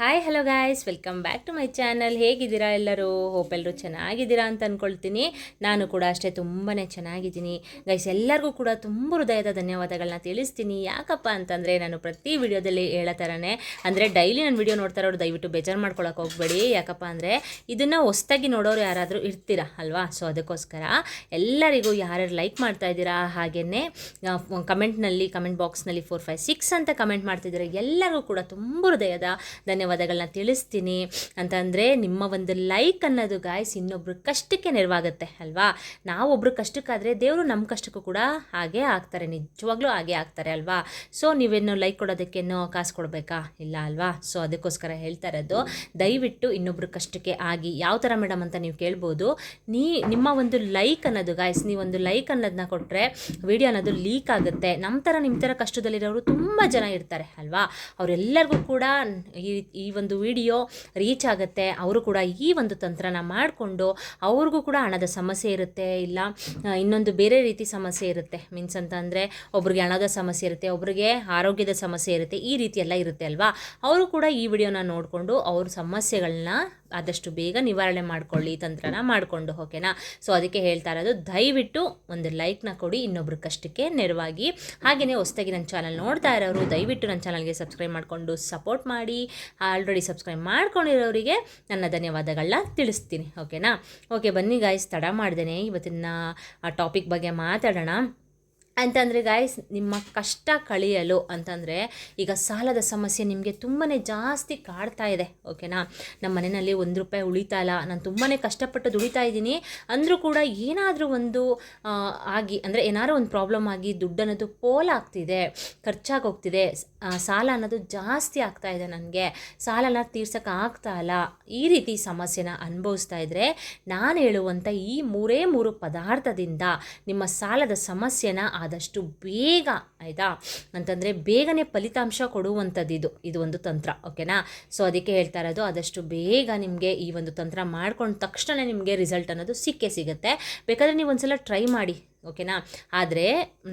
Hi hello guys, welcome back to my channel. ಹೇಗಿದ್ದೀರಾ ಎಲ್ಲರೂ? Hope ಎಲ್ಲರೂ ಚೆನ್ನಾಗಿದ್ದೀರಾ ಅಂತ ಅಂದ್ಕೊಳ್ತೀನಿ. ನಾನು ಕೂಡ ಅಷ್ಟೇ ತುಂಬಾ ಚೆನ್ನಾಗಿದ್ದೀನಿ ಗೈಸ್. ಎಲ್ಲರಿಗೂ ಕೂಡ ತುಂಬ ಹೃದಯದ ಧನ್ಯವಾದಗಳನ್ನ ತಿಳಿಸ್ತೀನಿ. ಯಾಕಪ್ಪ ಅಂತಂದರೆ ನಾನು ಪ್ರತಿ ವಿಡಿಯೋದಲ್ಲಿ ಹೇಳೋ ಥರನೇ ಅಂದರೆ ಡೈಲಿ ನಾನು ವಿಡಿಯೋ ನೋಡ್ತಾ ಇರೋರು ದಯವಿಟ್ಟು ಬೇಜಾರು ಮಾಡ್ಕೊಳಕ್ಕೆ ಹೋಗಬೇಡಿ. ಯಾಕಪ್ಪ ಅಂದರೆ ಇದನ್ನು ಹೊಸ್ದಾಗಿ ನೋಡೋರು ಯಾರಾದರೂ ಇರ್ತೀರಾ ಅಲ್ವಾ? ಸೊ ಅದಕ್ಕೋಸ್ಕರ ಎಲ್ಲರಿಗೂ ಯಾರ್ಯಾರು ಲೈಕ್ ಮಾಡ್ತಾ ಇದ್ದೀರಾ, ಹಾಗೆಯೇ ಕಮೆಂಟ್ ಬಾಕ್ಸ್ನಲ್ಲಿ 4, 5, 6 ಅಂತ ಕಮೆಂಟ್ ಮಾಡ್ತಿದ್ದೀರಾ ಎಲ್ಲರಿಗೂ ಕೂಡ ತುಂಬ ಹೃದಯದ ಧನ್ಯವಾದಗಳನ್ನ ತಿಳಿಸ್ತೀನಿ. ಅಂತಂದರೆ ನಿಮ್ಮ ಒಂದು ಲೈಕ್ ಅನ್ನೋದು ಗಾಯ್ಸ್ ಇನ್ನೊಬ್ರ ಕಷ್ಟಕ್ಕೆ ನೆರವಾಗುತ್ತೆ ಅಲ್ವಾ? ನಾವೊಬ್ರು ಕಷ್ಟಕ್ಕಾದರೆ ದೇವರು ನಮ್ಮ ಕಷ್ಟಕ್ಕೂ ಕೂಡ ಹಾಗೇ ಆಗ್ತಾರೆ, ನಿಜವಾಗ್ಲೂ ಹಾಗೇ ಆಗ್ತಾರೆ ಅಲ್ವಾ? ಸೊ ನೀವೇನು ಲೈಕ್ ಕೊಡೋದಕ್ಕೇನೋ ಕಾಸು ಕೊಡಬೇಕಾ? ಇಲ್ಲ ಅಲ್ವಾ? ಸೊ ಅದಕ್ಕೋಸ್ಕರ ಹೇಳ್ತಾ ಇರೋದು, ದಯವಿಟ್ಟು ಇನ್ನೊಬ್ರ ಕಷ್ಟಕ್ಕೆ ಆಗಿ. ಯಾವ ಥರ ಮೇಡಮ್ ಅಂತ ನೀವು ಕೇಳ್ಬೋದು. ನಿಮ್ಮ ಒಂದು ಲೈಕ್ ಅನ್ನೋದು ಗಾಯ್ಸ್, ನೀವೊಂದು ಲೈಕ್ ಅನ್ನೋದನ್ನ ಕೊಟ್ಟರೆ ವಿಡಿಯೋ ಅನ್ನೋದು ಲೀಕ್ ಆಗುತ್ತೆ. ನಮ್ಮ ಥರ ನಿಮ್ಮ ಥರ ಕಷ್ಟದಲ್ಲಿರೋರು ತುಂಬ ಜನ ಇರ್ತಾರೆ ಅಲ್ವಾ? ಅವರೆಲ್ಲರಿಗೂ ಕೂಡ ಈ ಒಂದು ವಿಡಿಯೋ ರೀಚ್ ಆಗುತ್ತೆ. ಅವರು ಕೂಡ ಈ ಒಂದು ತಂತ್ರನ ಮಾಡಿಕೊಂಡು ಅವ್ರಿಗೂ ಕೂಡ ಹಣದ ಸಮಸ್ಯೆ ಇರುತ್ತೆ, ಇಲ್ಲ ಇನ್ನೊಂದು ಬೇರೆ ರೀತಿ ಸಮಸ್ಯೆ ಇರುತ್ತೆ. ಮೀನ್ಸ್ ಅಂತ ಅಂದರೆ ಒಬ್ರಿಗೆ ಹಣದ ಸಮಸ್ಯೆ ಇರುತ್ತೆ, ಒಬ್ರಿಗೆ ಆರೋಗ್ಯದ ಸಮಸ್ಯೆ ಇರುತ್ತೆ, ಈ ರೀತಿ ಎಲ್ಲ ಇರುತ್ತೆ ಅಲ್ವಾ? ಅವರು ಕೂಡ ಈ ವಿಡಿಯೋನ ನೋಡಿಕೊಂಡು ಅವ್ರ ಸಮಸ್ಯೆಗಳನ್ನ ಆದಷ್ಟು ಬೇಗ ನಿವಾರಣೆ ಮಾಡ್ಕೊಳ್ಳಿ, ಈ ತಂತ್ರನ ಮಾಡಿಕೊಂಡು. ಓಕೆನಾ? ಸೊ ಅದಕ್ಕೆ ಹೇಳ್ತಾ ಇರೋದು, ದಯವಿಟ್ಟು ಒಂದು ಲೈಕ್ನ ಕೊಡಿ ಇನ್ನೊಬ್ರ ಕಷ್ಟಕ್ಕೆ ನೆರವಾಗಿ. ಹಾಗೆಯೇ ಹೊಸದಾಗಿ ನನ್ನ ಚಾನಲ್ ನೋಡ್ತಾ ಇರೋರು ದಯವಿಟ್ಟು ನನ್ನ ಚಾನಲ್ಗೆ ಸಬ್ಸ್ಕ್ರೈಬ್ ಮಾಡಿಕೊಂಡು ಸಪೋರ್ಟ್ ಮಾಡಿ. ಆಲ್ರೆಡಿ ಸಬ್ಸ್ಕ್ರೈಬ್ ಮಾಡ್ಕೊಂಡಿರೋರಿಗೆ ನನ್ನ ಧನ್ಯವಾದಗಳನ್ನ ತಿಳಿಸ್ತೀನಿ. ಓಕೆನಾ? ಓಕೆ, ಬನ್ನಿ ಗಾಯ್ಸ್, ತಡ ಮಾಡ್ದೇನೆ ಇವತ್ತಿನ ಆ ಟಾಪಿಕ್ ಬಗ್ಗೆ ಮಾತಾಡೋಣ. ಅಂತಂದರೆ ಗಾಯ್ಸ್, ನಿಮ್ಮ ಕಷ್ಟ ಕಳೆಯಲು ಅಂತಂದರೆ ಈಗ ಸಾಲದ ಸಮಸ್ಯೆ ನಿಮಗೆ ತುಂಬಾ ಜಾಸ್ತಿ ಕಾಡ್ತಾ ಇದೆ. ಓಕೆನಾ? ನಮ್ಮ ಮನೆಯಲ್ಲಿ ₹1 ಉಳಿತಾ ಇಲ್ಲ, ನಾನು ತುಂಬಾ ಕಷ್ಟಪಟ್ಟು ದುಡಿತಾ ಇದ್ದೀನಿ ಅಂದರೂ ಕೂಡ ಏನಾದರೂ ಒಂದು ಆಗಿ, ಅಂದರೆ ಏನಾದರೂ ಒಂದು ಪ್ರಾಬ್ಲಮ್ ಆಗಿ ದುಡ್ಡು ಅನ್ನೋದು ಪೋಲಾಗ್ತಿದೆ, ಖರ್ಚಾಗಿ ಹೋಗ್ತಿದೆ, ಸಾಲ ಅನ್ನೋದು ಜಾಸ್ತಿ ಆಗ್ತಾ ಇದೆ, ನನಗೆ ಸಾಲನ ತೀರ್ಸೋಕ್ಕಾಗ್ತಾ ಇಲ್ಲ, ಈ ರೀತಿ ಸಮಸ್ಯೆನ ಅನುಭವಿಸ್ತಾ ಇದ್ದರೆ ನಾನು ಹೇಳುವಂಥ ಈ 3 ಪದಾರ್ಥದಿಂದ ನಿಮ್ಮ ಸಾಲದ ಸಮಸ್ಯೆನ ಆದಷ್ಟು ಬೇಗ, ಆಯಿತಾ, ಅಂತಂದರೆ ಬೇಗನೆ ಫಲಿತಾಂಶ ಕೊಡುವಂಥದ್ದು ಇದು ಒಂದು ತಂತ್ರ. ಓಕೆನಾ? ಸೊ ಅದಕ್ಕೆ ಹೇಳ್ತಾ ಇರೋದು, ಆದಷ್ಟು ಬೇಗ ನಿಮಗೆ ಈ ಒಂದು ತಂತ್ರ ಮಾಡ್ಕೊಂಡ ತಕ್ಷಣ ನಿಮಗೆ ರಿಸಲ್ಟ್ ಅನ್ನೋದು ಸಿಕ್ಕೇ ಸಿಗುತ್ತೆ. ಬೇಕಾದರೆ ನೀವು ಒಂದ್ಸಲ ಟ್ರೈ ಮಾಡಿ. ಓಕೆನಾ? ಆದರೆ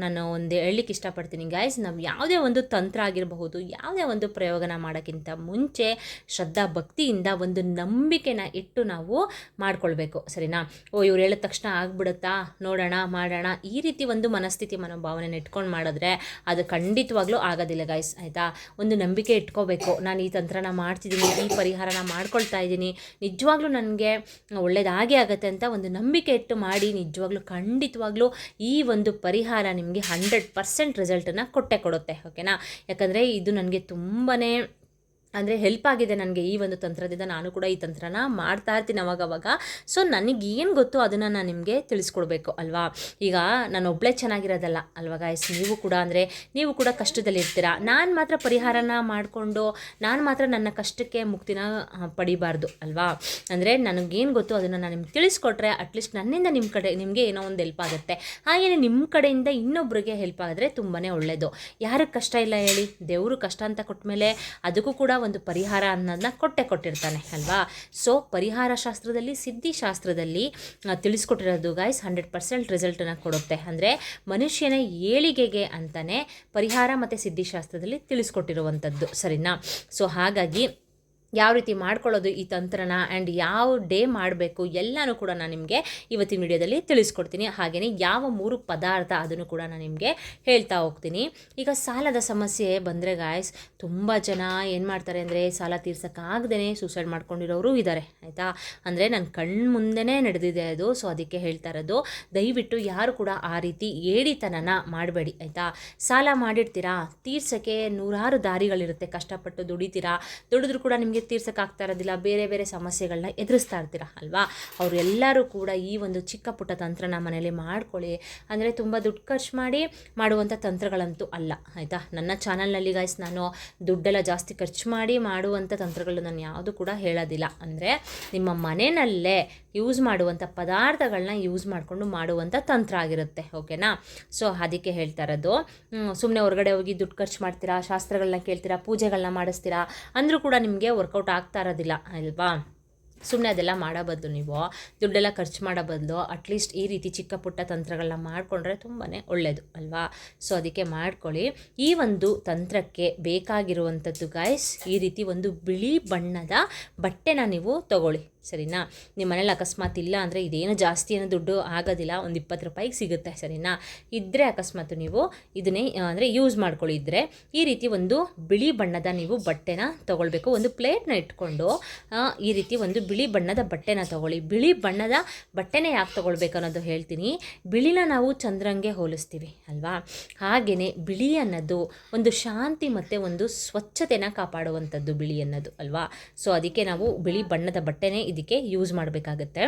ನಾನು ಒಂದು ಹೇಳಲಿಕ್ಕೆ ಇಷ್ಟಪಡ್ತೀನಿ ಗಾಯ್ಸ್, ನಾವು ಯಾವುದೇ ಒಂದು ತಂತ್ರ ಆಗಿರಬಹುದು, ಯಾವುದೇ ಒಂದು ಪ್ರಯೋಗನ ಮಾಡೋಕ್ಕಿಂತ ಮುಂಚೆ ಶ್ರದ್ಧಾ ಭಕ್ತಿಯಿಂದ ಒಂದು ನಂಬಿಕೆನ ಇಟ್ಟು ನಾವು ಮಾಡ್ಕೊಳ್ಬೇಕು. ಸರಿನಾ? ಇವ್ರು ಹೇಳಿದ ತಕ್ಷಣ ಆಗ್ಬಿಡುತ್ತಾ, ನೋಡೋಣ ಮಾಡೋಣ, ಈ ರೀತಿ ಒಂದು ಮನಸ್ಥಿತಿ ಮನೋಭಾವನೆ ಇಟ್ಕೊಂಡು ಮಾಡಿದ್ರೆ ಅದು ಖಂಡಿತವಾಗ್ಲೂ ಆಗೋದಿಲ್ಲ ಗಾಯ್ಸ್. ಆಯಿತಾ? ಒಂದು ನಂಬಿಕೆ ಇಟ್ಕೋಬೇಕು. ನಾನು ಈ ತಂತ್ರನ ಮಾಡ್ತಿದ್ದೀನಿ, ಈ ಪರಿಹಾರನ ಮಾಡ್ಕೊಳ್ತಾ ಇದ್ದೀನಿ, ನಿಜವಾಗ್ಲೂ ನನಗೆ ಒಳ್ಳೇದಾಗೇ ಆಗುತ್ತೆ ಅಂತ ಒಂದು ನಂಬಿಕೆ ಇಟ್ಟು ಮಾಡಿ. ನಿಜವಾಗ್ಲೂ ಖಂಡಿತವಾಗ್ಲೂ ಈ ಒಂದು ಪರಿಹಾರ ನಿಮಗೆ 100% ರಿಸಲ್ಟನ್ನು ಕೊಡುತ್ತೆ. ಓಕೆನಾ? ಯಾಕಂದರೆ ಇದು ನನಗೆ ತುಂಬಾ ಅಂದರೆ ಹೆಲ್ಪ್ ಆಗಿದೆ ನನಗೆ ಈ ಒಂದು ತಂತ್ರದಿಂದ. ನಾನು ಕೂಡ ಈ ತಂತ್ರನ ಮಾಡ್ತಾ ಇರ್ತೀನಿ ಅವಾಗವಾಗ. ಸೊ ನನಗೇನು ಗೊತ್ತು ಅದನ್ನು ನಾನು ನಿಮಗೆ ತಿಳಿಸ್ಕೊಡ್ಬೇಕು ಅಲ್ವಾ? ಈಗ ನಾನು ಒಬ್ಬಳೇ ಚೆನ್ನಾಗಿರೋದಲ್ಲ ಅಲ್ವಾ ಗಾಯ್ಸ್? ನೀವು ಕೂಡ ಕಷ್ಟದಲ್ಲಿರ್ತೀರ. ನಾನು ಮಾತ್ರ ಪರಿಹಾರನ ಮಾಡಿಕೊಂಡು ನಾನು ಮಾತ್ರ ನನ್ನ ಕಷ್ಟಕ್ಕೆ ಮುಕ್ತಿನ ಪಡಿಬಾರ್ದು ಅಲ್ವಾ? ಅಂದರೆ ನನಗೇನು ಗೊತ್ತು ಅದನ್ನು ನಾನು ನಿಮ್ಗೆ ತಿಳಿಸ್ಕೊಟ್ರೆ ಅಟ್ಲೀಸ್ಟ್ ನನ್ನಿಂದ ನಿಮಗೆ ಏನೋ ಒಂದು ಹೆಲ್ಪ್ ಆಗುತ್ತೆ. ಹಾಗೆಯೇ ನಿಮ್ಮ ಕಡೆಯಿಂದ ಇನ್ನೊಬ್ಬರಿಗೆ ಹೆಲ್ಪ್ ಆಗಿದ್ರೆ ತುಂಬಾ ಒಳ್ಳೆಯದು. ಯಾರಿಗೆ ಕಷ್ಟ ಇಲ್ಲ ಹೇಳಿ? ದೇವರು ಕಷ್ಟ ಅಂತ ಕೊಟ್ಟ ಮೇಲೆ ಅದಕ್ಕೂ ಕೂಡ ಒಂದು ಪರಿಹಾರ ಅನ್ನೋದನ್ನ ಕೊಟ್ಟಿರ್ತಾನೆ ಅಲ್ವಾ? ಸೊ ಪರಿಹಾರ ಶಾಸ್ತ್ರದಲ್ಲಿ, ಸಿದ್ಧಿಶಾಸ್ತ್ರದಲ್ಲಿ ತಿಳಿಸ್ಕೊಟ್ಟಿರೋದು ಗಾಯ್ಸ್ 100% ರಿಸಲ್ಟನ್ನು ಕೊಡುತ್ತೆ. ಅಂದರೆ ಮನುಷ್ಯನ ಏಳಿಗೆಗೆ ಅಂತಲೇ ಪರಿಹಾರ ಮತ್ತು ಸಿದ್ಧಿಶಾಸ್ತ್ರದಲ್ಲಿ ತಿಳಿಸ್ಕೊಟ್ಟಿರುವಂಥದ್ದು. ಸರಿನಾ? ಸೊ ಹಾಗಾಗಿ ಯಾವ ರೀತಿ ಮಾಡ್ಕೊಳ್ಳೋದು ಈ ತಂತ್ರನ ಆ್ಯಂಡ್ ಯಾವ ಡೇ ಮಾಡಬೇಕು ಎಲ್ಲನೂ ಕೂಡ ನಾನು ನಿಮಗೆ ಇವತ್ತಿನ ವಿಡಿಯೋದಲ್ಲಿ ತಿಳಿಸ್ಕೊಡ್ತೀನಿ. ಹಾಗೆಯೇ ಯಾವ 3 ಪದಾರ್ಥ ಅದನ್ನು ಕೂಡ ನಾನು ನಿಮಗೆ ಹೇಳ್ತಾ ಹೋಗ್ತೀನಿ. ಈಗ ಸಾಲದ ಸಮಸ್ಯೆ ಬಂದರೆ ಗಾಯ್ಸ್, ತುಂಬ ಜನ ಏನು ಮಾಡ್ತಾರೆ ಅಂದರೆ ಸಾಲ ತೀರ್ಸೋಕ್ಕಾಗ್ದೇ ಸೂಸೈಡ್ ಮಾಡ್ಕೊಂಡಿರೋರು ಇದ್ದಾರೆ. ಆಯಿತಾ? ಅಂದರೆ ನನ್ನ ಕಣ್ಣು ಮುಂದೆನೇ ನಡೆದಿದೆ ಅದು. ಸೊ ಅದಕ್ಕೆ ಹೇಳ್ತಾ ಇರೋದು, ದಯವಿಟ್ಟು ಯಾರು ಕೂಡ ಆ ರೀತಿ ಏಡಿತನನ ಮಾಡಬೇಡಿ. ಆಯಿತಾ? ಸಾಲ ಮಾಡಿರ್ತೀರಾ, ತೀರ್ಸೋಕ್ಕೆ ನೂರಾರು ದಾರಿಗಳಿರುತ್ತೆ. ಕಷ್ಟಪಟ್ಟು ದುಡಿದ್ರೂ ಕೂಡ ನಿಮಗೆ ತೀರ್ಸೋಕ್ಕಾಗ್ತಾ ಇರೋದಿಲ್ಲ, ಬೇರೆ ಬೇರೆ ಸಮಸ್ಯೆಗಳನ್ನ ಎದುರಿಸ್ತಾ ಇರ್ತೀರ ಅಲ್ವಾ? ಅವರೆಲ್ಲರೂ ಕೂಡ ಈ ಒಂದು ಚಿಕ್ಕ ಪುಟ್ಟ ತಂತ್ರನ ಮನೇಲಿ ಮಾಡ್ಕೊಳ್ಳಿ. ಅಂದರೆ ತುಂಬ ದುಡ್ಡು ಖರ್ಚು ಮಾಡಿ ಮಾಡುವಂಥ ತಂತ್ರಗಳಂತೂ ಅಲ್ಲ. ಆಯಿತಾ? ನನ್ನ ಚಾನಲ್ನಲ್ಲಿ ಗಾಯ್ಸ್ ನಾನು ದುಡ್ಡೆಲ್ಲ ಜಾಸ್ತಿ ಖರ್ಚು ಮಾಡಿ ಮಾಡುವಂಥ ತಂತ್ರಗಳು ನಾನು ಯಾವುದು ಕೂಡ ಹೇಳೋದಿಲ್ಲ. ಅಂದರೆ ನಿಮ್ಮ ಮನೆಯಲ್ಲೇ ಯೂಸ್ ಮಾಡುವಂಥ ಪದಾರ್ಥಗಳನ್ನ ಯೂಸ್ ಮಾಡಿಕೊಂಡು ಮಾಡುವಂಥ ತಂತ್ರ ಆಗಿರುತ್ತೆ. ಓಕೆನಾ? ಸೊ ಅದಕ್ಕೆ ಹೇಳ್ತಾ ಇರೋದು, ಸುಮ್ಮನೆ ಹೊರಗಡೆ ಹೋಗಿ ದುಡ್ಡು ಖರ್ಚು ಮಾಡ್ತೀರಾ, ಶಾಸ್ತ್ರಗಳನ್ನ ಕೇಳ್ತೀರಾ, ಪೂಜೆಗಳನ್ನ ಮಾಡಿಸ್ತೀರಾ ಅಂದರೂ ಕೂಡ ನಿಮಗೆ ವರ್ಕೌಟ್ ಆಗ್ತಾ ಇರೋದಿಲ್ಲ ಅಲ್ವಾ? ಸುಮ್ಮನೆ ಅದೆಲ್ಲ ಮಾಡೋ ಬದಲು ನೀವು ದುಡ್ಡೆಲ್ಲ ಖರ್ಚು ಮಾಡೋ ಬದಲು ಅಟ್ಲೀಸ್ಟ್ ಈ ರೀತಿ ಚಿಕ್ಕ ಪುಟ್ಟ ತಂತ್ರಗಳನ್ನ ಮಾಡಿಕೊಂಡ್ರೆ ತುಂಬಾ ಒಳ್ಳೆಯದು ಅಲ್ವಾ. ಸೊ ಅದಕ್ಕೆ ಮಾಡ್ಕೊಳ್ಳಿ. ಈ ಒಂದು ತಂತ್ರಕ್ಕೆ ಬೇಕಾಗಿರುವಂಥದ್ದು ಗಾಯ್ಸ್, ಈ ರೀತಿ ಒಂದು ಬಿಳಿ ಬಣ್ಣದ ಬಟ್ಟೆನ ನೀವು ತಗೊಳ್ಳಿ ಸರಿನಾ. ನಿಮ್ಮ ಮನೇಲಿ ಅಕಸ್ಮಾತ್ ಇಲ್ಲ ಅಂದರೆ ಇದೇನು ಜಾಸ್ತಿ ಏನೋ ದುಡ್ಡು ಆಗೋದಿಲ್ಲ, ಒಂದು 20 ರೂಪಾಯಿಗೆ ಸಿಗುತ್ತೆ ಸರಿನಾ. ಇದ್ದರೆ ಅಕಸ್ಮಾತ್ ನೀವು ಇದನ್ನೇ ಅಂದರೆ ಯೂಸ್ ಮಾಡ್ಕೊಳ್ಳಿ. ಇದ್ದರೆ ಈ ರೀತಿ ಒಂದು ಬಿಳಿ ಬಣ್ಣದ ನೀವು ಬಟ್ಟೆನ ತೊಗೊಳ್ಬೇಕು. ಒಂದು ಪ್ಲೇಟ್ನ ಇಟ್ಕೊಂಡು ಈ ರೀತಿ ಒಂದು ಬಿಳಿ ಬಣ್ಣದ ಬಟ್ಟೆನ ತೊಗೊಳ್ಳಿ. ಬಿಳಿ ಬಣ್ಣದ ಬಟ್ಟೆನೇ ಯಾಕೆ ತೊಗೊಳ್ಬೇಕು ಅನ್ನೋದು ಹೇಳ್ತೀನಿ. ಬಿಳಿನ ನಾವು ಚಂದ್ರಂಗೆ ಹೋಲಿಸ್ತೀವಿ ಅಲ್ವಾ, ಹಾಗೆಯೇ ಬಿಳಿ ಅನ್ನೋದು ಒಂದು ಶಾಂತಿ ಮತ್ತು ಒಂದು ಸ್ವಚ್ಛತೆನ ಕಾಪಾಡುವಂಥದ್ದು ಬಿಳಿ ಅನ್ನೋದು ಅಲ್ವಾ. ಸೊ ಅದಕ್ಕೆ ನಾವು ಬಿಳಿ ಬಣ್ಣದ ಬಟ್ಟೆನೇ ಇದಕ್ಕೆ ಯೂಸ್ ಮಾಡಬೇಕಾಗತ್ತೆ.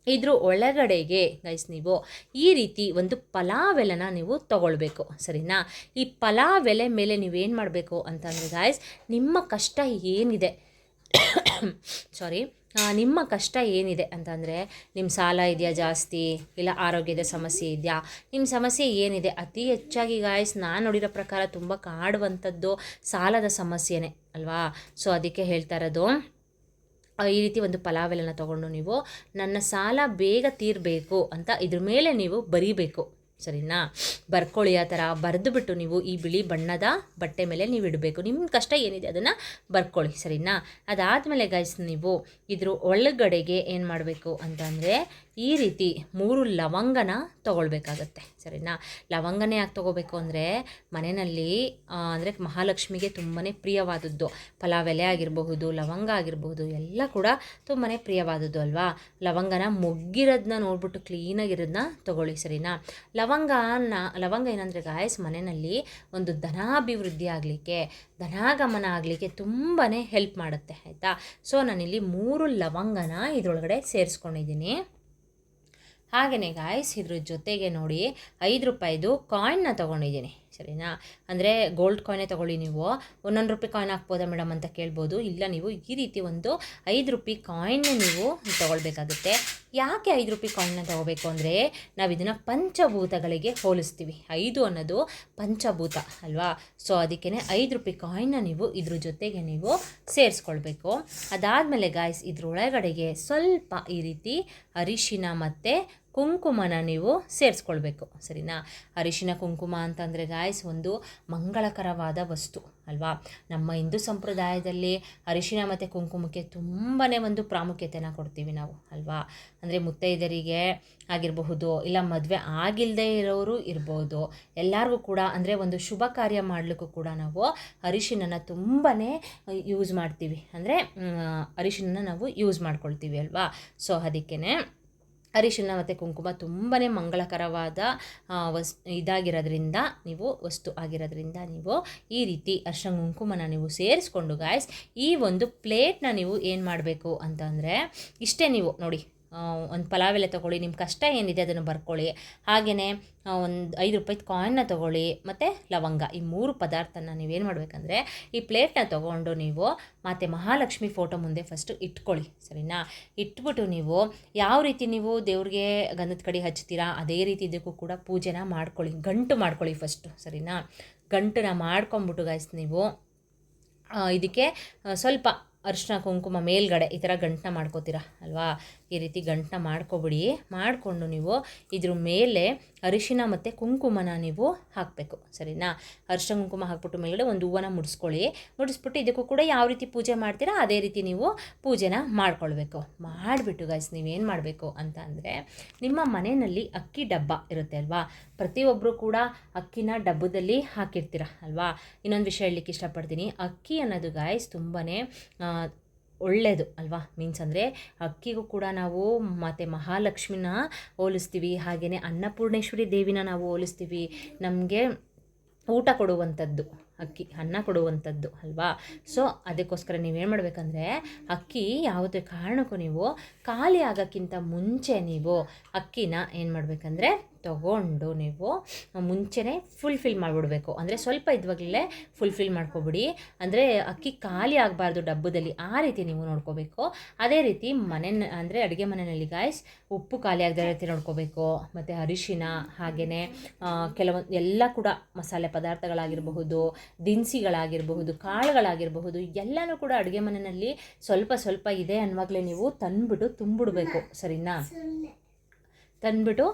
ಇದ್ರ ಒಳಗಡೆಗೆ ಗೈಸ್ ನೀವು ಈ ರೀತಿ ಒಂದು ಪಲಾವ್ ಎಲೆನ ನೀವು ತೊಗೊಳ್ಬೇಕು ಸರಿನಾ. ಈ ಪಲಾವ್ ಎಲೆ ಮೇಲೆ ನೀವೇನು ಮಾಡಬೇಕು ಅಂತಂದರೆ ಗಾಯ್ಸ್, ನಿಮ್ಮ ಕಷ್ಟ ಏನಿದೆ ನಿಮ್ಮ ಕಷ್ಟ ಏನಿದೆ ಅಂತಂದರೆ, ನಿಮ್ಮ ಸಾಲ ಇದೆಯಾ ಜಾಸ್ತಿ, ಇಲ್ಲ ಆರೋಗ್ಯದ ಸಮಸ್ಯೆ ಇದೆಯಾ, ನಿಮ್ಮ ಸಮಸ್ಯೆ ಏನಿದೆ, ಅತಿ ಹೆಚ್ಚಾಗಿ ಗಾಯ್ಸ್ ನಾನು ನೋಡಿರೋ ಪ್ರಕಾರ ತುಂಬ ಕಾಡುವಂಥದ್ದು ಸಾಲದ ಸಮಸ್ಯೆನೇ ಅಲ್ವಾ. ಸೊ ಅದಕ್ಕೆ ಹೇಳ್ತಾ ಇರೋದು, ಈ ರೀತಿ ಒಂದು ಪಲಾವ್ ಎಲೆನ ತೊಗೊಂಡು ನೀವು ನನ್ನ ಸಾಲ ಬೇಗ ತೀರಬೇಕು ಅಂತ ಇದ್ರ ಮೇಲೆ ನೀವು ಬರೀಬೇಕು ಸರಿನಾ. ಬರ್ಕೊಳ್ಳಿ. ಆ ಥರ ಬರೆದುಬಿಟ್ಟು ನೀವು ಈ ಬಿಳಿ ಬಣ್ಣದ ಬಟ್ಟೆ ಮೇಲೆ ನೀವು ಇಡಬೇಕು. ನಿಮ್ಮ ಕಷ್ಟ ಏನಿದೆ ಅದನ್ನು ಬರ್ಕೊಳ್ಳಿ ಸರಿನಾ. ಅದಾದಮೇಲೆ ಗೈಸ್ ನೀವು ಇದ್ರ ಒಳಗಡೆಗೆ ಏನು ಮಾಡಬೇಕು ಅಂತಂದರೆ, ಈ ರೀತಿ 3 ಲವಂಗನ ತೊಗೊಳ್ಬೇಕಾಗತ್ತೆ ಸರಿನಾ. ಲವಂಗನೇ ಯಾಕೆ ತೊಗೋಬೇಕು ಅಂದರೆ, ಮನೆಯಲ್ಲಿ ಅಂದರೆ ಮಹಾಲಕ್ಷ್ಮಿಗೆ ತುಂಬಾ ಪ್ರಿಯವಾದದ್ದು ಪಲಾವ್ ಎಲೆ ಆಗಿರಬಹುದು, ಲವಂಗ ಆಗಿರಬಹುದು, ಎಲ್ಲ ಕೂಡ ತುಂಬಾ ಪ್ರಿಯವಾದದ್ದು ಅಲ್ವಾ. ಲವಂಗನ ಮೊಗ್ಗಿರೋದನ್ನ ನೋಡ್ಬಿಟ್ಟು ಕ್ಲೀನಾಗಿರೋದನ್ನ ತೊಗೊಳ್ಳಿ ಸರಿನಾ. ಲವಂಗ ಏನಂದರೆ ಗಾಯ್ಸ್, ಮನೆಯಲ್ಲಿ ಒಂದು ಧನಾಭಿವೃದ್ಧಿ ಆಗಲಿಕ್ಕೆ, ಧನಾಗಮನ ಆಗಲಿಕ್ಕೆ ತುಂಬಾ ಹೆಲ್ಪ್ ಮಾಡುತ್ತೆ ಆಯಿತಾ. ಸೊ ನಾನಿಲ್ಲಿ 3 ಲವಂಗನ ಇದರೊಳಗಡೆ ಸೇರಿಸ್ಕೊಂಡಿದ್ದೀನಿ. ಹಾಗೆಯೇ ಗಾಯ್ಸ್ ಇದ್ರ ಜೊತೆಗೆ ನೋಡಿ 5 ರೂಪಾಯಿದು ಕಾಯಿನ್ನ ತೊಗೊಂಡಿದ್ದೀನಿ ಸರಿನಾ. ಅಂದರೆ ಗೋಲ್ಡ್ ಕಾಯಿನೇ ತೊಗೊಳ್ಳಿ. ನೀವು 1 ರೂಪಾಯಿ ಕಾಯಿನ್ ಹಾಕ್ಬೋದಾ ಮೇಡಮ್ ಅಂತ ಕೇಳ್ಬೋದು. ಇಲ್ಲ, ನೀವು ಈ ರೀತಿ ಒಂದು 5 ರೂಪಾಯಿ ಕಾಯಿನ್ನೇ ನೀವು ತೊಗೊಳ್ಬೇಕಾಗುತ್ತೆ. ಯಾಕೆ 5 ರೂಪಾಯಿ ಕಾಯಿನ್ನ ತೊಗೋಬೇಕು ಅಂದರೆ, ನಾವು ಇದನ್ನು ಪಂಚಭೂತಗಳಿಗೆ ಹೋಲಿಸ್ತೀವಿ. 5 ಅನ್ನೋದು ಪಂಚಭೂತ ಅಲ್ವಾ. ಸೊ ಅದಕ್ಕೇ 5 ರೂಪಾಯಿ ಕಾಯಿನ್ನ ನೀವು ಇದ್ರ ಜೊತೆಗೆ ನೀವು ಸೇರಿಸ್ಕೊಳ್ಬೇಕು. ಅದಾದಮೇಲೆ ಗಾಯ್ಸ್ ಇದ್ರೊಳಗಡೆಗೆ ಸ್ವಲ್ಪ ಈ ರೀತಿ ಅರಿಶಿನ ಮತ್ತು ಕುಂಕುಮನ ನೀವು ಸೇರಿಸ್ಕೊಳ್ಬೇಕು ಸರಿನಾ. ಅರಿಶಿನ ಕುಂಕುಮ ಅಂತಂದರೆ ಗಾಯ್ಸ್ ಒಂದು ಮಂಗಳಕರವಾದ ವಸ್ತು ಅಲ್ವಾ. ನಮ್ಮ ಹಿಂದೂ ಸಂಪ್ರದಾಯದಲ್ಲಿ ಅರಿಶಿನ ಮತ್ತು ಕುಂಕುಮಕ್ಕೆ ತುಂಬಾ ಒಂದು ಪ್ರಾಮುಖ್ಯತೆನ ಕೊಡ್ತೀವಿ ನಾವು ಅಲ್ವಾ. ಅಂದರೆ ಮುತ್ತೈದರಿಗೆ ಆಗಿರಬಹುದು, ಇಲ್ಲ ಮದುವೆ ಆಗಿಲ್ಲದೆ ಇರೋರು ಇರ್ಬೋದು, ಎಲ್ಲರಿಗೂ ಕೂಡ ಅಂದರೆ ಒಂದು ಶುಭ ಕಾರ್ಯ ಮಾಡಲಿಕ್ಕೂ ಕೂಡ ನಾವು ಅರಿಶಿನ ತುಂಬಾ ಯೂಸ್ ಮಾಡ್ತೀವಿ. ಅಂದರೆ ಅರಿಶಿನ ನಾವು ಯೂಸ್ ಮಾಡ್ಕೊಳ್ತೀವಿ ಅಲ್ವಾ. ಸೊ ಅದಕ್ಕೇ ಅರಿಶಿನ ಮತ್ತು ಕುಂಕುಮ ತುಂಬಾ ಮಂಗಳಕರವಾದ ವಸ್ತು ಆಗಿರೋದ್ರಿಂದ ನೀವು ಈ ರೀತಿ ಅರಿಶಿನ ಕುಂಕುಮನ ನೀವು ಸೇರಿಸ್ಕೊಂಡು ಗಾಯ್ಸ್ ಈ ಒಂದು ಪ್ಲೇಟ್ನ ನೀವು ಏನು ಮಾಡಬೇಕು ಅಂತಂದರೆ, ಇಷ್ಟೇ ನೀವು ನೋಡಿ, ಒಂದು ಪಲಾವ್ ಎಲೆ ತೊಗೊಳ್ಳಿ, ನಿಮ್ಮ ಕಷ್ಟ ಏನಿದೆ ಅದನ್ನು ಬರ್ಕೊಳ್ಳಿ. ಹಾಗೆಯೇ ಒಂದು 5 ರೂಪಾಯಿ ಕಾಯಿನ್ನ ತೊಗೊಳ್ಳಿ ಮತ್ತು ಲವಂಗ, ಈ 3 ಪದಾರ್ಥನ ನೀವೇನು ಮಾಡಬೇಕಂದ್ರೆ ಈ ಪ್ಲೇಟ್ನ ತೊಗೊಂಡು ನೀವು ಮತ್ತು ಮಹಾಲಕ್ಷ್ಮಿ ಫೋಟೋ ಮುಂದೆ ಫಸ್ಟು ಇಟ್ಕೊಳ್ಳಿ ಸರಿನಾ. ಇಟ್ಬಿಟ್ಟು ನೀವು ಯಾವ ರೀತಿ ನೀವು ದೇವ್ರಿಗೆ ಗಂಧದ ಕಡಿ ಹಚ್ತೀರಾ ಅದೇ ರೀತಿ ಇದಕ್ಕೂ ಕೂಡ ಪೂಜೆನ ಮಾಡ್ಕೊಳ್ಳಿ. ಗಂಟು ಮಾಡ್ಕೊಳ್ಳಿ ಫಸ್ಟು ಸರಿನಾ. ಗಂಟನ್ನ ಮಾಡ್ಕೊಂಬಿಟ್ಟು ಗಾಯ್ಸ್ ನೀವು ಇದಕ್ಕೆ ಸ್ವಲ್ಪ ಅರಿಶಿನ ಕುಂಕುಮ ಮೇಲ್ಗಡೆ ಈ ಥರ ಗಂಟನ್ನ ಮಾಡ್ಕೋತೀರ ಅಲ್ವಾ. ಈ ರೀತಿ ಗಂಟನ್ನ ಮಾಡ್ಕೊಬಿಡಿ. ಮಾಡಿಕೊಂಡು ನೀವು ಇದ್ರ ಮೇಲೆ ಅರಿಶಿನ ಮತ್ತು ಕುಂಕುಮನ ನೀವು ಹಾಕಬೇಕು ಸರಿನಾ. ಅರಿಶಿನ ಕುಂಕುಮ ಹಾಕ್ಬಿಟ್ಟು ಮೇಲ್ಗಡೆ ಒಂದು ಹೂವನ್ನ ಮುಡಿಸ್ಬಿಟ್ಟು ಇದಕ್ಕೂ ಕೂಡ ಯಾವ ರೀತಿ ಪೂಜೆ ಮಾಡ್ತೀರಾ ಅದೇ ರೀತಿ ನೀವು ಪೂಜೆನ ಮಾಡ್ಕೊಳ್ಬೇಕು. ಮಾಡಿಬಿಟ್ಟು ಗೈಸ್ ನೀವೇನು ಮಾಡಬೇಕು ಅಂತ ಅಂದರೆ, ನಿಮ್ಮ ಮನೆಯಲ್ಲಿ ಅಕ್ಕಿ ಡಬ್ಬ ಇರುತ್ತೆ ಅಲ್ವಾ, ಪ್ರತಿಯೊಬ್ಬರು ಕೂಡ ಅಕ್ಕಿನ ಡಬ್ಬದಲ್ಲಿ ಹಾಕಿರ್ತೀರ ಅಲ್ವಾ. ಇನ್ನೊಂದು ವಿಷಯ ಹೇಳಲಿಕ್ಕೆ ಇಷ್ಟಪಡ್ತೀನಿ, ಅಕ್ಕಿ ಅನ್ನೋದು ಗಾಯ್ಸ್ ತುಂಬಾ ಒಳ್ಳೆಯದು ಅಲ್ವಾ. ಮೀನ್ಸ್ ಅಂದರೆ ಅಕ್ಕಿಗೂ ಕೂಡ ನಾವು ಮತ್ತು ಮಹಾಲಕ್ಷ್ಮಿನ ಹೋಲಿಸ್ತೀವಿ, ಹಾಗೆಯೇ ಅನ್ನಪೂರ್ಣೇಶ್ವರಿ ದೇವಿನ ನಾವು ಹೋಲಿಸ್ತೀವಿ. ನಮಗೆ ಊಟ ಕೊಡುವಂಥದ್ದು ಅಕ್ಕಿ, ಅನ್ನ ಕೊಡುವಂಥದ್ದು ಅಲ್ವಾ. ಸೊ ಅದಕ್ಕೋಸ್ಕರ ನೀವೇನು ಮಾಡಬೇಕಂದ್ರೆ, ಅಕ್ಕಿ ಯಾವುದೇ ಕಾರಣಕ್ಕೂ ನೀವು ಖಾಲಿ ಆಗೋಕ್ಕಿಂತ ಮುಂಚೆ ನೀವು ಅಕ್ಕಿನ ಏನು ಮಾಡಬೇಕಂದ್ರೆ ತೊಗೊಂಡು ನೀವು ಮುಂಚೆನೇ ಫುಲ್ಫಿಲ್ ಮಾಡಿಬಿಡ್ಬೇಕು. ಅಂದರೆ ಸ್ವಲ್ಪ ಇದ್ವಾಗಲೇ ಫುಲ್ಫಿಲ್ ಮಾಡ್ಕೊಬಿಡಿ. ಅಂದರೆ ಅಕ್ಕಿ ಖಾಲಿ ಆಗಬಾರ್ದು ಡಬ್ಬದಲ್ಲಿ, ಆ ರೀತಿ ನೀವು ನೋಡ್ಕೋಬೇಕು. ಅದೇ ರೀತಿ ಅಂದರೆ ಅಡುಗೆ ಮನೆಯಲ್ಲಿ ಗಾಯ್ಸ್ ಉಪ್ಪು ಖಾಲಿ ಆಗದ ರೀತಿ ನೋಡ್ಕೋಬೇಕು. ಮತ್ತು ಅರಿಶಿನ, ಹಾಗೆಯೇ ಕೆಲವೊಂದು ಎಲ್ಲ ಕೂಡ ಮಸಾಲೆ ಪದಾರ್ಥಗಳಾಗಿರಬಹುದು, ದಿನಸಿಗಳಾಗಿರಬಹುದು, ಕಾಳುಗಳಾಗಿರಬಹುದು, ಎಲ್ಲನೂ ಕೂಡ ಅಡುಗೆ ಮನೆಯಲ್ಲಿ ಸ್ವಲ್ಪ ಸ್ವಲ್ಪ ಇದೆ ಅನ್ನುವಾಗಲೇ ನೀವು ತಂದುಬಿಟ್ಟು ತುಂಬಿಡ್ಬೇಕು. ಸರಿನಾ? ತಂದುಬಿಟ್ಟು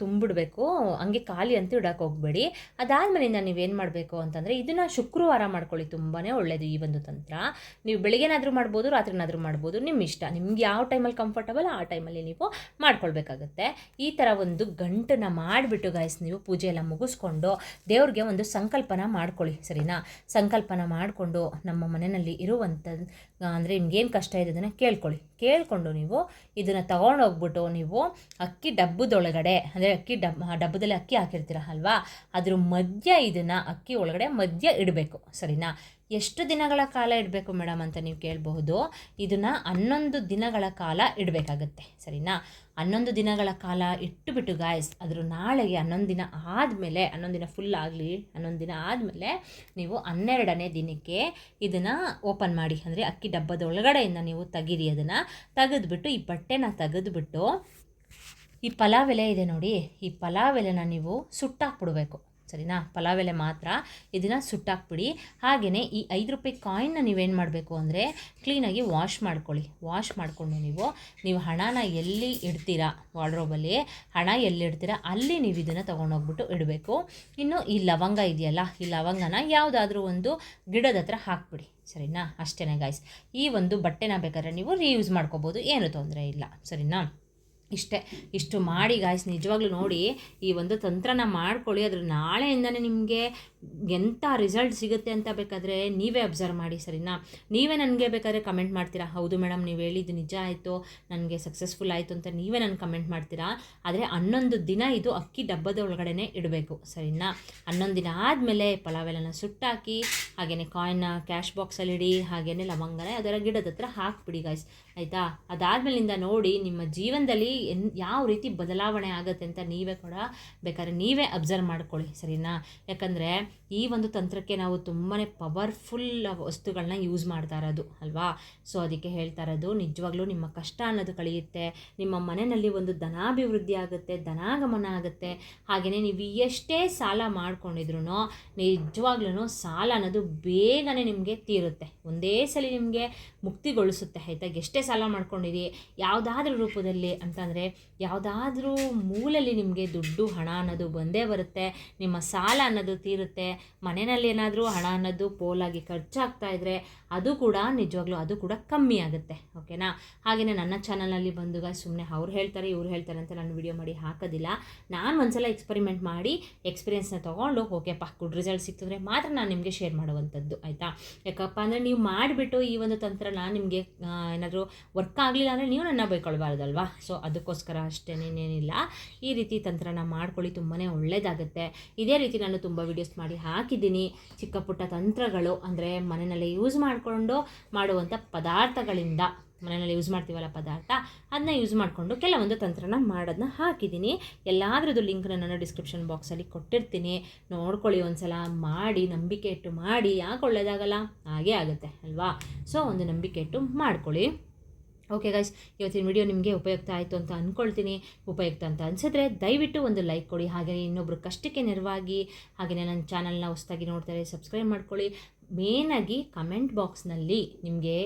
ತುಂಬಿಡ್ಬೇಕು. ಹಂಗೆ ಖಾಲಿ ಅಂತೂ ಇಡೋಕೆ ಹೋಗಬೇಡಿ. ಅದಾದಮೇಲಿಂದ ನೀವೇನು ಮಾಡಬೇಕು ಅಂತಂದರೆ ಇದನ್ನು ಶುಕ್ರವಾರ ಮಾಡ್ಕೊಳ್ಳಿ, ತುಂಬಾ ಒಳ್ಳೆಯದು ಈ ಒಂದು ತಂತ್ರ. ನೀವು ಬೆಳಿಗ್ಗೆನಾದರೂ ಮಾಡ್ಬೋದು, ರಾತ್ರಿನಾದರೂ ಮಾಡ್ಬೋದು, ನಿಮ್ಮ ಇಷ್ಟ. ನಿಮ್ಗೆ ಯಾವ ಟೈಮಲ್ಲಿ ಕಂಫರ್ಟಬಲ್ ಆ ಟೈಮಲ್ಲಿ ನೀವು ಮಾಡ್ಕೊಳ್ಬೇಕಾಗತ್ತೆ. ಈ ಥರ ಒಂದು ಗಂಟನ್ನ ಮಾಡಿಬಿಟ್ಟು ಗಾಯ್ಸ್ ನೀವು ಪೂಜೆ ಎಲ್ಲ ಮುಗಿಸ್ಕೊಂಡು ದೇವ್ರಿಗೆ ಒಂದು ಸಂಕಲ್ಪನ ಮಾಡ್ಕೊಳ್ಳಿ. ಸರಿನಾ? ಸಂಕಲ್ಪನ ಮಾಡಿಕೊಂಡು ನಮ್ಮ ಮನೆಯಲ್ಲಿ ಇರುವಂಥ ಅಂದರೆ ನಿಮ್ಗೇನು ಕಷ್ಟ ಇದೆ ಅದನ್ನು ಕೇಳ್ಕೊಂಡು ನೀವು ಇದನ್ನು ತೊಗೊಂಡೋಗ್ಬಿಟ್ಟು ನೀವು ಅಕ್ಕಿ ಡಬ್ಬದೊಳಗಡೆ, ಅಂದರೆ ಅಕ್ಕಿ ಡಬ್ಬದಲ್ಲಿ ಅಕ್ಕಿ ಹಾಕಿರ್ತೀರ ಅಲ್ವಾ, ಅದ್ರ ಮಧ್ಯ ಇದನ್ನು ಅಕ್ಕಿ ಒಳಗಡೆ ಮಧ್ಯ ಇಡಬೇಕು. ಸರಿನಾ? ಎಷ್ಟು ದಿನಗಳ ಕಾಲ ಇಡಬೇಕು ಮೇಡಮ್ ಅಂತ ನೀವು ಕೇಳಬಹುದು. ಇದನ್ನು 11 ದಿನಗಳ ಕಾಲ ಇಡಬೇಕಾಗತ್ತೆ. ಸರಿನಾ? 11 ದಿನಗಳ ಕಾಲ ಇಟ್ಟುಬಿಟ್ಟು ಗಾಯ್ಸ್ ಅದ್ರ ನಾಳೆಗೆ 11 ದಿನ ಆದಮೇಲೆ, 11 ದಿನ ಫುಲ್ ಆಗಲಿ, 11 ದಿನ ಆದಮೇಲೆ ನೀವು 12ನೇ ದಿನಕ್ಕೆ ಇದನ್ನು ಓಪನ್ ಮಾಡಿ. ಅಂದರೆ ಅಕ್ಕಿ ಡಬ್ಬದ ಒಳಗಡೆಯಿಂದ ನೀವು ತೆಗೀರಿ. ಅದನ್ನು ತೆಗೆದುಬಿಟ್ಟು ಈ ಬಟ್ಟೆನ ತೆಗೆದುಬಿಟ್ಟು ಈ ಪಲಾವ್ ಎಲೆ ಇದೆ ನೋಡಿ, ಈ ಪಲಾವ್ ಎಲೆನ ನೀವು ಸುಟ್ಟಾಕ್ಬಿಡ್ಬೇಕು. ಸರಿನಾ? ಪಲಾವ್ ಎಲೆ ಮಾತ್ರ ಇದನ್ನು ಸುಟ್ಟಾಕ್ಬಿಡಿ. ಹಾಗೆಯೇ ಈ 5 ರೂಪಾಯಿ ಕಾಯಿನ್ನ ನೀವೇನು ಮಾಡಬೇಕು ಅಂದರೆ ಕ್ಲೀನಾಗಿ ವಾಶ್ ಮಾಡ್ಕೊಳ್ಳಿ. ವಾಶ್ ಮಾಡಿಕೊಂಡು ನೀವು ಹಣನ ಎಲ್ಲಿ ಇಡ್ತೀರಾ, ವಾರ್ಡ್ರೋಬಲ್ಲಿ ಹಣ ಎಲ್ಲಿ ಇಡ್ತೀರಾ ಅಲ್ಲಿ ನೀವು ಇದನ್ನು ತೊಗೊಂಡೋಗ್ಬಿಟ್ಟು ಇಡಬೇಕು. ಇನ್ನು ಈ ಲವಂಗ ಇದೆಯಲ್ಲ, ಈ ಲವಂಗನ ಯಾವುದಾದ್ರೂ ಒಂದು ಗಿಡದ ಹತ್ರ ಹಾಕ್ಬಿಡಿ. ಸರಿನಾ? ಅಷ್ಟೇ ಗಾಯ್ಸ್. ಈ ಒಂದು ಬಟ್ಟೆನ ಬೇಕಾದ್ರೆ ನೀವು ರೀಯೂಸ್ ಮಾಡ್ಕೋಬೋದು, ಏನು ತೊಂದರೆ ಇಲ್ಲ. ಸರಿನಾ? ಇಷ್ಟು ಮಾಡಿ ಗಾಯ್ಸ್ ನಿಜವಾಗ್ಲೂ ನೋಡಿ, ಈ ಒಂದು ತಂತ್ರನ ಮಾಡ್ಕೊಳ್ಳಿ. ಅದ್ರ ನಾಳೆಯಿಂದನೇ ನಿಮಗೆ ಎಂಥ ರಿಸಲ್ಟ್ ಸಿಗುತ್ತೆ ಅಂತ ಬೇಕಾದರೆ ನೀವೇ ಅಬ್ಸರ್ವ್ ಮಾಡಿ. ಸರಿನಾ? ನೀವೇ ನನಗೆ ಬೇಕಾದ್ರೆ ಕಮೆಂಟ್ ಮಾಡ್ತೀರಾ, ಹೌದು ಮೇಡಮ್ ನೀವು ಹೇಳಿದ್ದು ನಿಜ ಆಯಿತು, ನನಗೆ ಸಕ್ಸಸ್ಫುಲ್ ಆಯಿತು ಅಂತ ನೀವೇ ನನಗೆ ಕಮೆಂಟ್ ಮಾಡ್ತೀರಾ. ಆದರೆ 11 ದಿನ ಇದು ಅಕ್ಕಿ ಡಬ್ಬದ ಒಳಗಡೆ ಇಡಬೇಕು. ಸರಿನಾ? 11 ದಿನ ಆದಮೇಲೆ ಪಲಾವೆಲ್ಲನ ಸುಟ್ಟಾಕಿ, ಹಾಗೆಯೇ ಕಾಯಿನ್ನ ಕ್ಯಾಶ್ ಬಾಕ್ಸಲ್ಲಿ ಇಡಿ, ಹಾಗೆಯೇ ಲವಂಗನ ಅದರ ಗಿಡದ ಹತ್ರ ಹಾಕ್ಬಿಡಿ ಗಾಯ್ಸ್. ಆಯಿತಾ? ಅದಾದಮೇಲಿಂದ ನೋಡಿ ನಿಮ್ಮ ಜೀವನದಲ್ಲಿ ಯಾವ ರೀತಿ ಬದಲಾವಣೆ ಆಗುತ್ತೆ ಅಂತ ನೀವೇ ಕೂಡ ಬೇಕಾದ್ರೆ ನೀವೇ ಅಬ್ಸರ್ವ್ ಮಾಡ್ಕೊಳ್ಳಿ. ಸರಿನಾ? ಯಾಕಂದರೆ ಈ ಒಂದು ತಂತ್ರಕ್ಕೆ ನಾವು ತುಂಬಾ ಪವರ್ಫುಲ್ ವಸ್ತುಗಳನ್ನ ಯೂಸ್ ಮಾಡ್ತಾ ಇರೋದು ಅಲ್ವಾ. ಸೊ ಅದಕ್ಕೆ ಹೇಳ್ತಾ ಇರೋದು, ನಿಜವಾಗ್ಲೂ ನಿಮ್ಮ ಕಷ್ಟ ಅನ್ನೋದು ಕಳೆಯುತ್ತೆ, ನಿಮ್ಮ ಮನೆಯಲ್ಲಿ ಒಂದು ಧನಾಭಿವೃದ್ಧಿ ಆಗುತ್ತೆ, ಧನಾಗಮನ ಆಗುತ್ತೆ. ಹಾಗೆಯೇ ನೀವು ಎಷ್ಟೇ ಸಾಲ ಮಾಡ್ಕೊಂಡಿದ್ರು ನಿಜವಾಗ್ಲೂ ಸಾಲ ಅನ್ನೋದು ಬೇಗನೆ ನಿಮಗೆ ತೀರುತ್ತೆ, ಒಂದೇ ಸಲ ನಿಮಗೆ ಮುಕ್ತಿಗೊಳಿಸುತ್ತೆ. ಆಯಿತಾ? ಎಷ್ಟೇ ಸಾಲ ಮಾಡ್ಕೊಂಡಿರಿ ಯಾವುದಾದ್ರೂ ರೂಪದಲ್ಲಿ ಅಂತಂದರೆ ಯಾವುದಾದ್ರೂ ಮೂಲಲ್ಲಿ ನಿಮಗೆ ದುಡ್ಡು ಹಣ ಅನ್ನೋದು ಬಂದೇ ಬರುತ್ತೆ. ನಿಮ್ಮ ಸಾಲ ಅನ್ನೋದು ತೀರುತ್ತೆ. ಮನೆಯಲ್ಲಿ ಏನಾದರೂ ಹಣ ಅನ್ನೋದು ಪೋಲಾಗಿ ಖರ್ಚಾಗ್ತಾ ಇದ್ದರೆ ಅದು ಕೂಡ ನಿಜವಾಗ್ಲೂ ಅದು ಕೂಡ ಕಮ್ಮಿ ಆಗುತ್ತೆ. ಓಕೆನಾ? ಹಾಗೆಯೇ ನನ್ನ ಚಾನಲ್ನಲ್ಲಿ ಬಂದುಗ ಸುಮ್ಮನೆ ಅವ್ರು ಹೇಳ್ತಾರೆ ಇವ್ರು ಹೇಳ್ತಾರೆ ಅಂತ ನಾನು ವಿಡಿಯೋ ಮಾಡಿ ಹಾಕೋದಿಲ್ಲ. ನಾನು ಒಂದ್ಸಲ ಎಕ್ಸ್ಪರಿಮೆಂಟ್ ಮಾಡಿ ಎಕ್ಸ್ಪೀರಿಯೆನ್ಸ್ನ ತೊಗೊಂಡು ಓಕೆಪ್ಪ ಗುಡ್ ರಿಸಲ್ಟ್ ಸಿಕ್ಕಿದ್ರೆ ಮಾತ್ರ ನಾನು ನಿಮಗೆ ಶೇರ್ ಮಾಡುವಂಥದ್ದು. ಆಯಿತಾ? ಯಾಕಪ್ಪ ಅಂದರೆ ನೀವು ಮಾಡಿಬಿಟ್ಟು ಈ ಒಂದು ತಂತ್ರನ ನಿಮಗೆ ಏನಾದರೂ ವರ್ಕ್ ಆಗಲಿಲ್ಲ ಅಂದರೆ ನೀವು ನನ್ನ ಬೈಕೊಳ್ಬಾರ್ದಲ್ವಾ. ಸೊ ಅದಕ್ಕೋಸ್ಕರ ಅಷ್ಟೇ, ಇನ್ನೇನಿಲ್ಲ. ಈ ರೀತಿ ತಂತ್ರನ ಮಾಡ್ಕೊಳ್ಳಿ, ತುಂಬಾ ಒಳ್ಳೆಯದಾಗುತ್ತೆ. ಇದೇ ರೀತಿ ನಾನು ತುಂಬ ವೀಡಿಯೋಸ್ ಮಾಡಿ ಹಾಕಿದ್ದೀನಿ. ಚಿಕ್ಕ ಪುಟ್ಟ ತಂತ್ರಗಳು ಅಂದರೆ ಮನೆಯಲ್ಲೇ ಯೂಸ್ ಮಾಡಿಕೊಂಡು ಮಾಡುವಂಥ ಪದಾರ್ಥಗಳಿಂದ, ಮನೆಯಲ್ಲಿ ಯೂಸ್ ಮಾಡ್ತೀವಲ್ಲ ಪದಾರ್ಥ, ಅದನ್ನ ಯೂಸ್ ಮಾಡಿಕೊಂಡು ಕೆಲವೊಂದು ತಂತ್ರನ ಮಾಡೋದನ್ನ ಹಾಕಿದ್ದೀನಿ. ಎಲ್ಲಾದ್ರದ್ದು ಲಿಂಕ್ನ ನಾನು ಡಿಸ್ಕ್ರಿಪ್ಷನ್ ಬಾಕ್ಸಲ್ಲಿ ಕೊಟ್ಟಿರ್ತೀನಿ, ನೋಡ್ಕೊಳ್ಳಿ ಒಂದ್ಸಲ. ಮಾಡಿ, ನಂಬಿಕೆ ಇಟ್ಟು ಮಾಡಿ. ಯಾಕೆ ಒಳ್ಳೆಯದಾಗಲ್ಲ? ಹಾಗೇ ಆಗುತ್ತೆ ಅಲ್ವಾ. ಸೊ ಒಂದು ನಂಬಿಕೆ ಇಟ್ಟು ಮಾಡ್ಕೊಳ್ಳಿ. ಓಕೆ ಗೈಸ್, ಇವತ್ತಿನ ವಿಡಿಯೋ ನಿಮಗೆ ಉಪಯುಕ್ತ ಆಯಿತು ಅಂತ ಅಂದ್ಕೊಳ್ತೀನಿ. ಉಪಯುಕ್ತ ಅಂತ ಅನಿಸಿದ್ರೆ ದಯವಿಟ್ಟು ಒಂದು ಲೈಕ್ ಕೊಡಿ. ಹಾಗೆಯೇ ಇನ್ನೊಬ್ಬರು ಕಷ್ಟಕ್ಕೆ ನೆರವಾಗಿ, ಹಾಗೆಯೇ ನನ್ನ ಚಾನಲ್ನ ಹೊಸದಾಗಿ ನೋಡ್ತಾರೆ ಸಬ್ಸ್ಕ್ರೈಬ್ ಮಾಡ್ಕೊಳ್ಳಿ. ಮೇನಾಗಿ ಕಮೆಂಟ್ ಬಾಕ್ಸ್ನಲ್ಲಿ ನಿಮಗೆ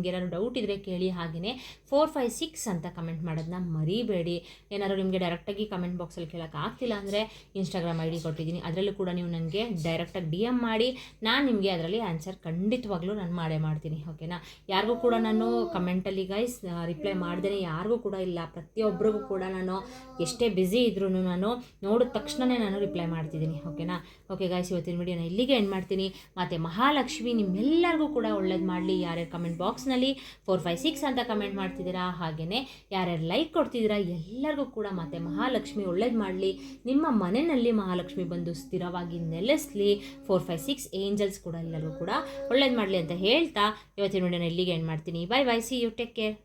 ಏನಾದ್ರು ಡೌಟ್ ಇದ್ದರೆ ಕೇಳಿ. ಹಾಗೆಯೇ 456 ಅಂತ ಕಮೆಂಟ್ ಮಾಡೋದನ್ನ ಮರಿಬೇಡಿ. ಏನಾದ್ರು ನಿಮಗೆ ಡೈರೆಕ್ಟಾಗಿ ಕಮೆಂಟ್ ಬಾಕ್ಸಲ್ಲಿ ಕೇಳೋಕ್ಕೆ ಆಗ್ತಿಲ್ಲ ಅಂದರೆ ಇನ್ಸ್ಟಾಗ್ರಾಮ್ ID ಕೊಟ್ಟಿದ್ದೀನಿ, ಅದರಲ್ಲೂ ಕೂಡ ನೀವು ನನಗೆ ಡೈರೆಕ್ಟಾಗಿ DM ಮಾಡಿ, ನಾನು ನಿಮಗೆ ಅದರಲ್ಲಿ ಆನ್ಸರ್ ಖಂಡಿತವಾಗ್ಲೂ ನಾನು ಮಾಡೇ ಮಾಡ್ತೀನಿ. ಓಕೆನಾ? ಯಾರಿಗೂ ಕೂಡ ನಾನು ಕಮೆಂಟಲ್ಲಿ ಗೈಸ್ ರಿಪ್ಲೈ ಮಾಡ್ದೇ ಯಾರಿಗೂ ಕೂಡ ಇಲ್ಲ. ಪ್ರತಿಯೊಬ್ಬರಿಗೂ ಕೂಡ ನಾನು ಎಷ್ಟೇ ಬ್ಯುಸಿ ಇದ್ರೂ ನಾನು ನೋಡಿದ ತಕ್ಷಣವೇ ನಾನು ರಿಪ್ಲೈ ಮಾಡ್ತಿದ್ದೀನಿ. ಓಕೆನಾ? ಓಕೆ ಗೈಸ್, ಇವತ್ತಿನ ವಿಡಿಯೋನ ಇಲ್ಲಿಗೆ ಎಂಡ್ ಮಾಡ್ತೀನಿ. ಮತ್ತು ಮಹಾಲಕ್ಷ್ಮಿ ನಿಮ್ಮೆಲ್ಲರಿಗೂ ಕೂಡ ಒಳ್ಳೇದು ಮಾಡಲಿ. ಯಾರ್ಯಾರು ಕಮೆಂಟ್ ಬಾಕ್ಸ್ನಲ್ಲಿ 456 ಅಂತ ಕಮೆಂಟ್ ಮಾಡ್ತಿದ್ದೀರಾ, ಹಾಗೆಯೇ ಯಾರ್ಯಾರು ಲೈಕ್ ಕೊಡ್ತಿದ್ದೀರಾ ಎಲ್ಲರಿಗೂ ಕೂಡ ಮತ್ತು ಮಹಾಲಕ್ಷ್ಮಿ ಒಳ್ಳೇದು ಮಾಡಲಿ. ನಿಮ್ಮ ಮನೆಯಲ್ಲಿ ಮಹಾಲಕ್ಷ್ಮಿ ಬಂದು ಸ್ಥಿರವಾಗಿ ನೆಲೆಸಲಿ. 456 ಏಂಜಲ್ಸ್ ಕೂಡ ಎಲ್ಲರಿಗೂ ಕೂಡ ಒಳ್ಳೇದು ಮಾಡಲಿ ಅಂತ ಹೇಳ್ತಾ ಇವತ್ತಿನ ವಿಡಿಯೋನ ಇಲ್ಲಿಗೆ ಎಂಡ್ ಮಾಡ್ತೀನಿ. Bye bye, see you, take care.